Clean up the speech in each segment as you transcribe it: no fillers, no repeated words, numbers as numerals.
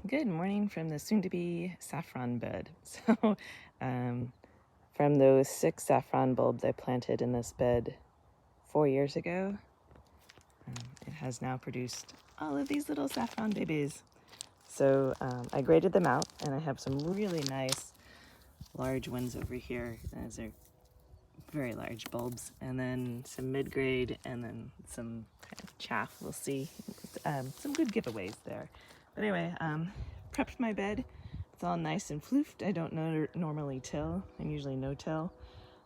Good morning from the soon-to-be saffron bed. So from those 6 saffron bulbs I planted in this bed 4 years ago, it has now produced all of these little saffron babies. So I graded them out, and I have some really nice large ones over here. Those are very large bulbs, and then some mid-grade, and then some kind of chaff. We'll see. Some good giveaways there. But anyway, prepped my bed. It's all nice and floofed. I don't normally till. I'm usually no-till.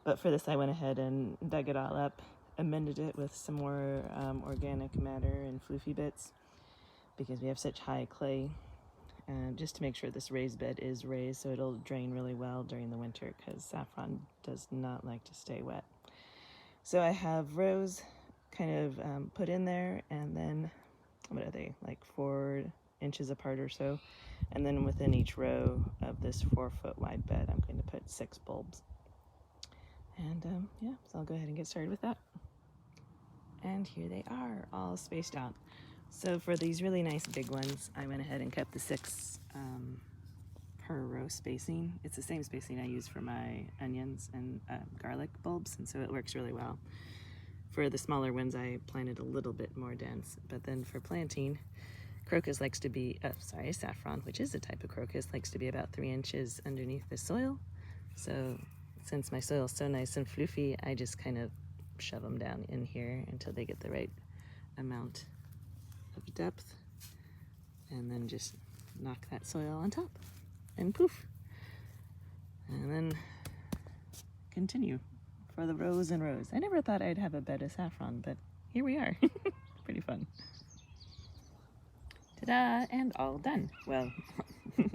But for this, I went ahead and dug it all up, amended it with some more organic matter and floofy bits because we have such high clay. Just to make sure this raised bed is raised so it'll drain really well during the winter, because saffron does not like to stay wet. So I have rows kind of put in there, and then, what are they, like 4 inches apart or so, and then within each row of this 4-foot wide bed I'm going to put 6 bulbs. And yeah, so I'll go ahead and get started with that. And here they are, all spaced out. So for these really nice big ones, I went ahead and kept the 6 per row spacing. It's the same spacing I use for my onions and garlic bulbs, and so it works really well. For the smaller ones, I planted a little bit more dense, but then for planting, crocus likes to be, saffron, which is a type of crocus, likes to be about 3 inches underneath the soil. So since my soil is so nice and floofy, I just kind of shove them down in here until they get the right amount of depth, and then just knock that soil on top, and poof. And then continue for the rows and rows. I never thought I'd have a bed of saffron, but here we are. Pretty fun. Ta-da! And all done. Well,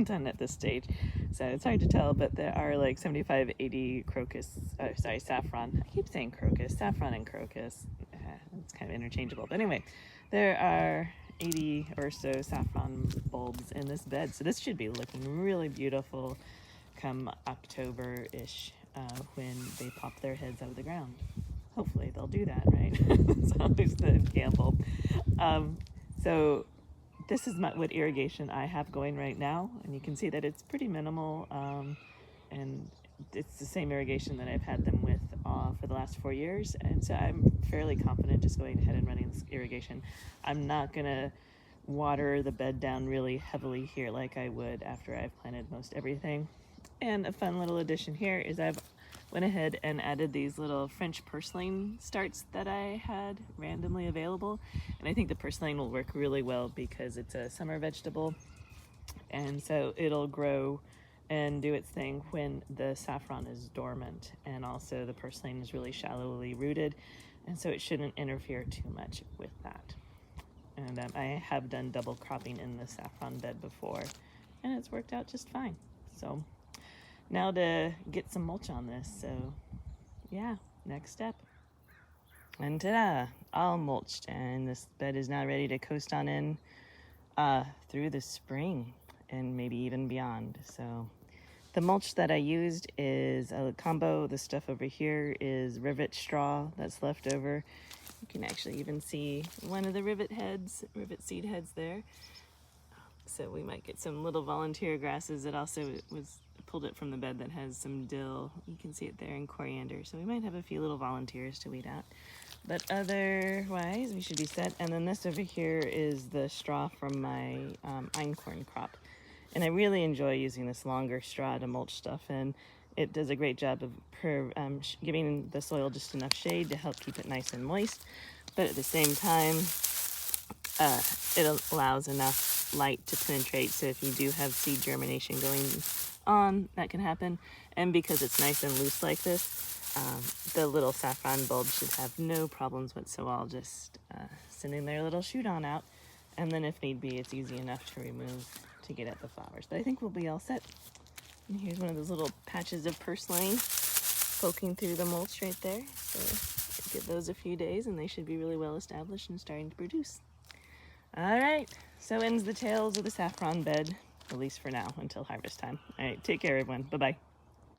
done at this stage. So it's hard to tell, but there are like 75, 80 saffron. I keep saying crocus, saffron and crocus. It's kind of interchangeable. But anyway, there are 80 or so saffron bulbs in this bed. So this should be looking really beautiful come October-ish when they pop their heads out of the ground. Hopefully they'll do that, right? It's always the gamble. So this is what irrigation I have going right now, and you can see that it's pretty minimal, and it's the same irrigation that I've had them with for the last 4 years, and so I'm fairly confident just going ahead and running this irrigation. I'm not gonna water the bed down really heavily here like I would after I've planted most everything. And a fun little addition here is I've went ahead and added these little French purslane starts that I had randomly available. And I think the purslane will work really well because it's a summer vegetable. And so it'll grow and do its thing when the saffron is dormant. And also the purslane is really shallowly rooted, and so it shouldn't interfere too much with that. And I have done double cropping in the saffron bed before, and it's worked out just fine. So now to get some mulch on this. So yeah, next step. And ta-da, all mulched, and this bed is now ready to coast on in through the spring and maybe even beyond. So the mulch that I used is a combo. The stuff over here is rivet straw that's left over. You can actually even see one of the rivet seed heads there. So we might get some little volunteer grasses. It also pulled it from the bed that has some dill. You can see it there, and coriander. So we might have a few little volunteers to weed out. But otherwise, we should be set. And then this over here is the straw from my einkorn crop. And I really enjoy using this longer straw to mulch stuff, and it does a great job of giving the soil just enough shade to help keep it nice and moist. But at the same time, it allows enough light to penetrate, so if you do have seed germination going on, that can happen. And because it's nice and loose like this, the little saffron bulb should have no problems whatsoever, just sending their little shoot on out. And then if need be, it's easy enough to remove to get at the flowers. But I think we'll be all set. And here's one of those little patches of purslane poking through the mulch right there. So give those a few days and they should be really well established and starting to produce. All right, so ends the tales of the saffron bed, at least for now, until harvest time. All right, take care, everyone. Bye-bye.